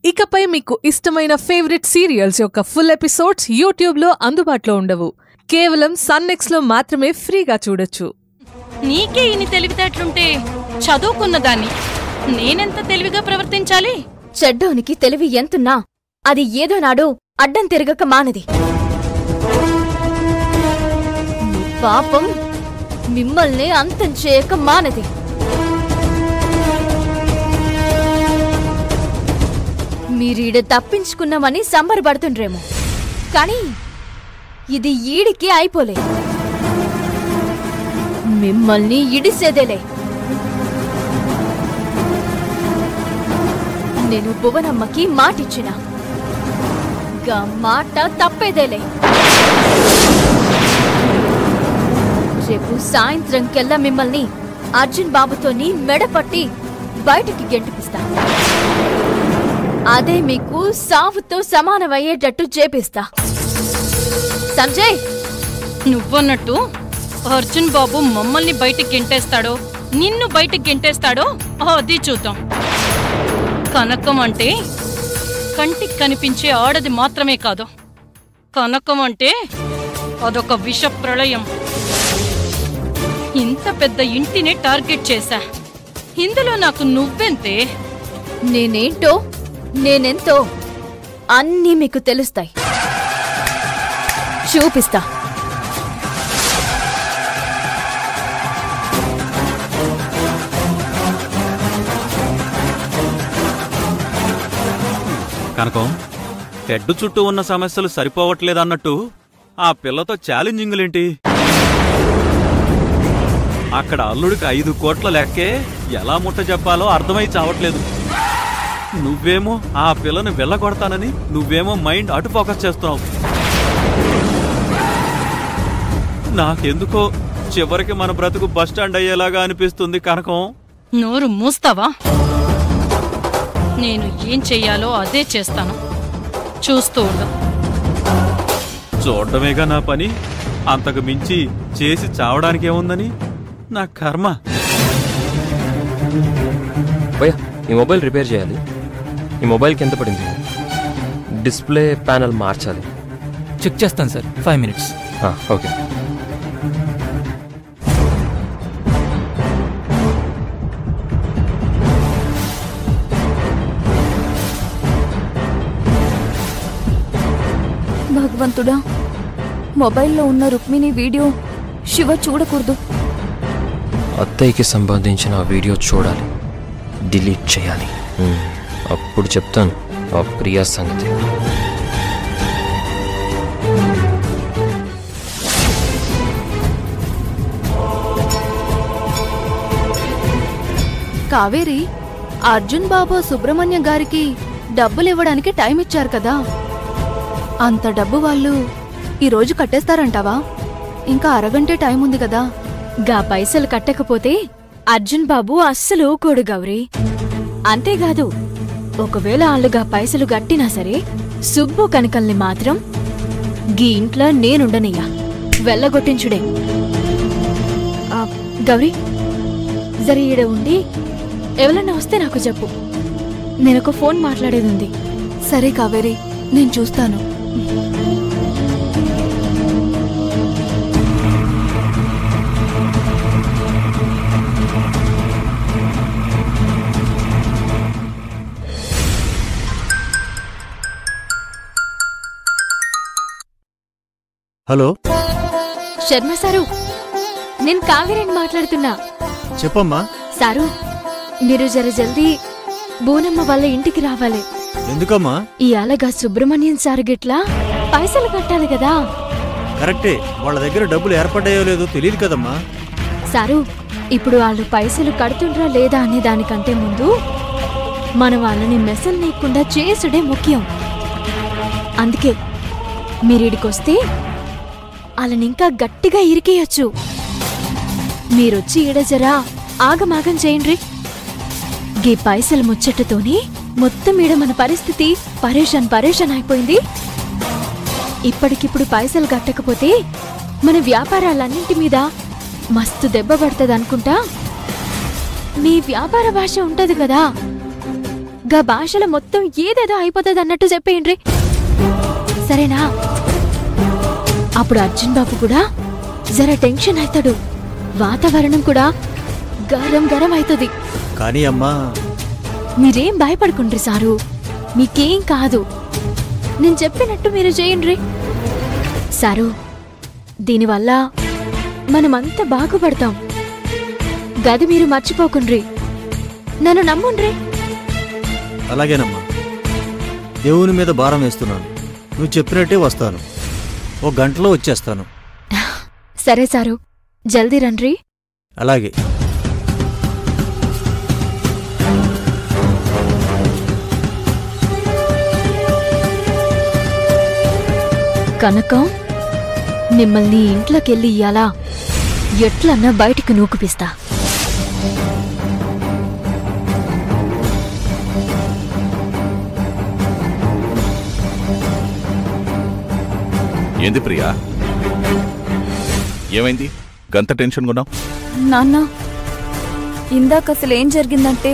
ఇకపై మీకు ఇష్టమైన ఫేవరెట్ సీరియల్స్ యొక్క ఫుల్ ఎపిసోడ్స్ యూట్యూబ్లో అందుబాటులో ఉండవు. కేవలం సన్నెక్స్లో మాత్రమే ఫ్రీగా చూడొచ్చు. నీకే ఇన్ని తెలివితేటలుంటే చదువుకున్నదాన్ని నేనెంత తెలివిగా ప్రవర్తించాలి? చెడ్డోనికి తెలివి ఎంతున్నా అది ఏదో నాడు అడ్డం తిరగక మానది. పాపం మిమ్మల్ని అంతం చేయక మానది. మీరీడ తప్పించుకున్నామని సంబరపడుతుండ్రేమో, కాని ఇది ఈడికి అయిపోలే. మిమ్మల్ని ఇడిసేదేలే. నేను భువనమ్మకి మాటిచ్చిన గా మాట తప్పేదేలే. రేపు సాయంత్రంకెల్లా మిమ్మల్ని అర్జున్ బాబుతోని మెడపట్టి బయటికి గెంటిపిస్తా. అదే మీకు సావుతో సమానమయ్యేటట్టు చేపిస్తా. సంజయ్, నువ్వన్నట్టు అర్జున్ బాబు మమ్మల్ని బయటికి గెంటేస్తాడో నిన్ను బయటికి గెంటేస్తాడో అది చూద్దాం. కనకం అంటే కంటికి కనిపించే ఆడది మాత్రమే కాదు, కనకం అంటే అదొక విష ప్రళయం. ఇంత పెద్ద ఇంటిని టార్గెట్ చేశా. ఇందులో నాకు నువ్వెంతే? నేనేంటో నేనెంతో అన్నీ మీకు తెలుస్తాయి. చూపిస్తా. కనకం, హెడ్ చుట్టూ ఉన్న సమస్యలు సరిపోవట్లేదన్నట్టు ఆ పిల్లతో ఛాలెంజింగులేంటి? అక్కడ అల్లుడికి 5 కోట్ల లెక్కే ఎలా ముట్ట చెప్పాలో అర్థమై చావట్లేదు. నువ్వేమో ఆ పిల్లని వెళ్ళగొడతానని నువ్వేమో మైండ్ అటు ఫోకస్ చేస్తున్నావు. నాకెందుకో చివరికి మన బ్రతుకు బస్టాండ్ అయ్యేలాగా అనిపిస్తుంది కనకం. నోరు మూస్తావా? నేను ఏం చెయ్యాలో అదే చేస్తాను, చూస్తూ ఉండు. చూడటమేగా నా పని, అంతకు మించి చేసి చావడానికేముందని నా కర్మ. భయ్యా, ఈ మొబైల్ రిపేర్ చేయాలి. ఈ మొబైల్కి ఎంత పడింది? డిస్ప్లే ప్యానల్ మార్చాలి. చెక్ చేస్తాను సార్, 5 minutes. ఓకే. భగవంతుడా, మొబైల్లో ఉన్న రుక్మిణి వీడియో శివ చూడకూడదు. అత్తయ్యకి సంబంధించిన ఆ వీడియో చూడాలి, డిలీట్ చేయాలి. అప్పుడు చెప్తాను ఆ ప్రియా సంగతి. కావేరి, అర్జున్ బాబు సుబ్రహ్మణ్యం గారికి డబ్బులు ఇవ్వడానికి టైం ఇచ్చారు కదా, అంత డబ్బు వాళ్ళు ఈరోజు కట్టేస్తారంటావా? ఇంకా అరగంటే టైం ఉంది కదా. గా పైసలు కట్టకపోతే అర్జున్ బాబు అస్సలు ఊకోడు గౌరీ. అంతేకాదు, ఒకవేళ ఆళ్ళుగా పైసలు గట్టినా సరే సుబ్బు కనకల్ని మాత్రం గీ ఇంట్లో నేనుండనయ్యా, వెళ్ళగొట్టించుడే. గౌరీ, జరి ఈడ ఉండి ఎవరన్నా వస్తే నాకు చెప్పు, నేనొక ఫోన్ మాట్లాడేది. సరే కావేరి, నేను చూస్తాను. హలో శర్మ సారు, నేను కావేరిని మాట్లాడుతున్నా. చెప్పమ్మా. సారు, మీరు జర జల్దీ బోనమ్మ వాళ్ళ ఇంటికి రావాలి. ఎందుకమ్మా? ఈ అలగా సుబ్రహ్మణ్యం సారు గిట్లా పైసలు కట్టాలి కదా. కరెక్టే, వాళ్ళ దగ్గర డబ్బులు ఏర్పడ్డాయో లేదో తెలియదు కదమ్మా. సారు, ఇప్పుడు వాళ్ళు పైసలు కడుతుండ్రా లేదా అనే దానికంటే ముందు మన వాళ్ళని మెసలు లేకుండా చేసుడే ముఖ్యం. అందుకే మీరీడికొస్తే వాళ్ళనింకా గట్టిగా ఇరికేయచ్చు. మీరొచ్చి ఈడజరా ఆగమాగం చేయండ్రి. గీ పైసలు ముచ్చటతోని మొత్తం ఈడ మన పరిస్థితి పరేషాన్ అయిపోయింది. ఇప్పటికిప్పుడు పైసలు కట్టకపోతే మన వ్యాపారాలన్నింటి మీద మస్తు దెబ్బ పడుతుందనుకుంటా. మీ వ్యాపార భాష ఉంటది కదా, గా భాషల మొత్తం ఏదేదో అయిపోతుంది అన్నట్టు చెప్పేయండ్రి, సరేనా? అప్పుడు అర్జున్ బాబు కూడా జర టెన్షన్ అవుతాడు, వాతావరణం కూడా గరం గరం అవుతుంది. కానీ అమ్మా, మీరేం భయపడుకుండ్రి సారు, మీకేం కాదు. నేను చెప్పినట్టు మీరు చేయండి సారు. దీనివల్ల మనమంతా బాగుపడతాం. గది మీరు మర్చిపోకుండ్రి, నన్ను నమ్ముండ్రి. అలాగేనమ్మా, దేవుని మీద భారం వేస్తున్నాను. నువ్వు చెప్పినట్టే వస్తాను. 1 గంటలో వచ్చేస్తాను. సరే సారు, జల్దీ రండ్రి. అలాగే. కనకం, మిమ్మల్ని ఇంట్లోకెళ్ళి ఇయ్యాలా ఎట్లన్నా బయటికి నూకుపిస్తా. ఏంది ప్రియా, ఏమైంది? గంత టెన్షన్ కొన్నావు? నాన్న, ఇందాక అసలు ఏం జరిగిందంటే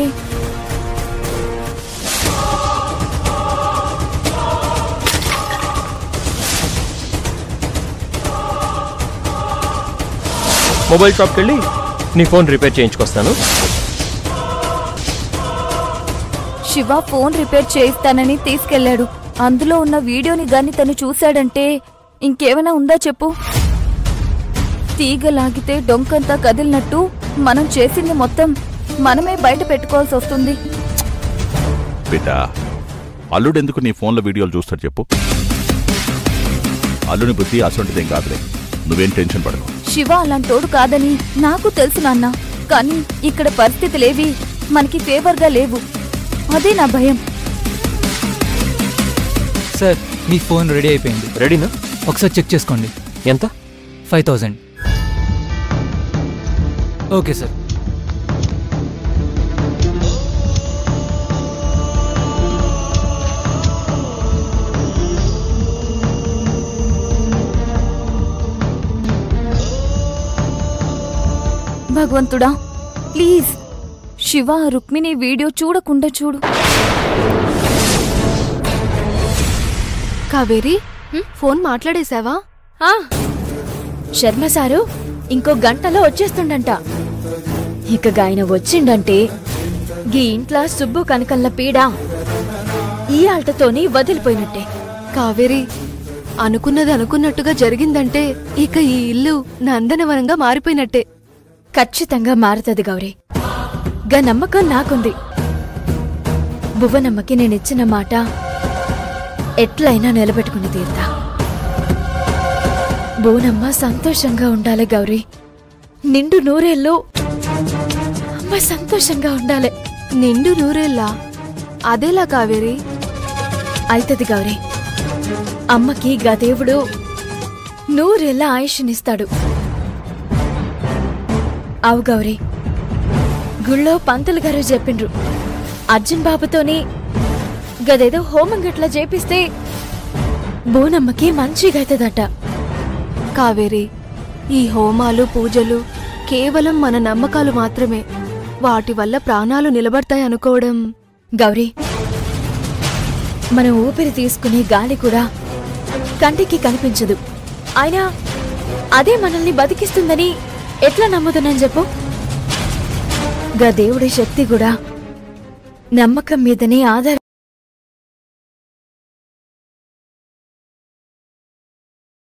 మొబైల్ షాప్కి వెళ్ళి నీ ఫోన్ రిపేర్ చేయించుకొస్తాను. శివ ఫోన్ రిపేర్ చేయిస్తానని తీసుకెళ్లాడు. అందులో ఉన్న వీడియోని గాని తను చూశాడంటే ఇంకేమైనా ఉందా చెప్పు? తీగ లాగితే డొంకంతా కదిలినట్టు మనం చేసింది మొత్తం మనమే బయట పెట్టుకోవాల్సి వస్తుంది. బిడ్డ, అల్లుడెందుకు నీ ఫోన్లో వీడియోలు చూస్తాడు చెప్పు? అల్లుని బుద్ధి అసొంటిదేం కాదులే, నువ్వేం టెన్షన్ పడకు. శివ అలాంటోడు కాదని నాకు తెలుసు నాన్న, కానీ ఇక్కడ పరిస్థితులేవి మనకి ఫేవర్గా లేవు. అదే నా భయం. సార్, మీ ఫోన్ రెడీ అయిపోయింది. రెడీనా? ఒకసారి చెక్ చేసుకోండి. ఎంత? 5000. Okay sir. భగవంతుడా, ప్లీజ్ శివ రుక్మిణి వీడియో చూడకుండా చూడు. కావేరి, ఫోన్ మాట్లాడేశావా? శర్మ సారు ఇంకో గంటలో వచ్చేస్తుండంట. ఇక ఆయన వచ్చిండంటే గీ ఇంట్లో సుబ్బు కనకల్ల పీడ ఈ ఆల్టతోని వదిలిపోయినట్టే. కావేరి, అనుకున్నది అనుకున్నట్టుగా జరిగిందంటే ఇక ఈ ఇల్లు నందనవనంగా మారిపోయినట్టే. ఖచ్చితంగా మారుతుంది గౌరీ, గా నమ్మకం నాకుంది. భువనమ్మకి నేనిచ్చిన మాట ఎట్లయినా నిలబెట్టుకుని తీరుతా. భువనమ్మ సంతోషంగా ఉండాలి గౌరీ, నిండు నూరేళ్ళు అమ్మ సంతోషంగా ఉండాలి. నిండు నూరేళ్ళా? అదేలా కావేరి? అయితది గౌరీ, అమ్మకి గా దేవుడు నూరేళ్ళ ఆయుష్నిస్తాడు. అవు గౌరీ, గుళ్ళో పంతులు గారు చెప్పిండ్రు, అర్జున్ బాబుతోని గదేదో హోమం గట్లా చేపిస్తే బోనమ్మకి మంచిగైతదట. కావేరి, ఈ హోమాలు పూజలు కేవలం మన నమ్మకాలు మాత్రమే. వాటి వల్ల ప్రాణాలు నిలబడతాయనుకోవడం. గౌరీ, మనం ఊపిరి తీసుకునే గాలి కూడా కంటికి కనిపించదు, అయినా అదే మనల్ని బతికిస్తుందని ఎట్లా నమ్ముతున్నాను చెప్పు? గా దేవుడి శక్తి కూడా నమ్మకం మీదనే ఆధార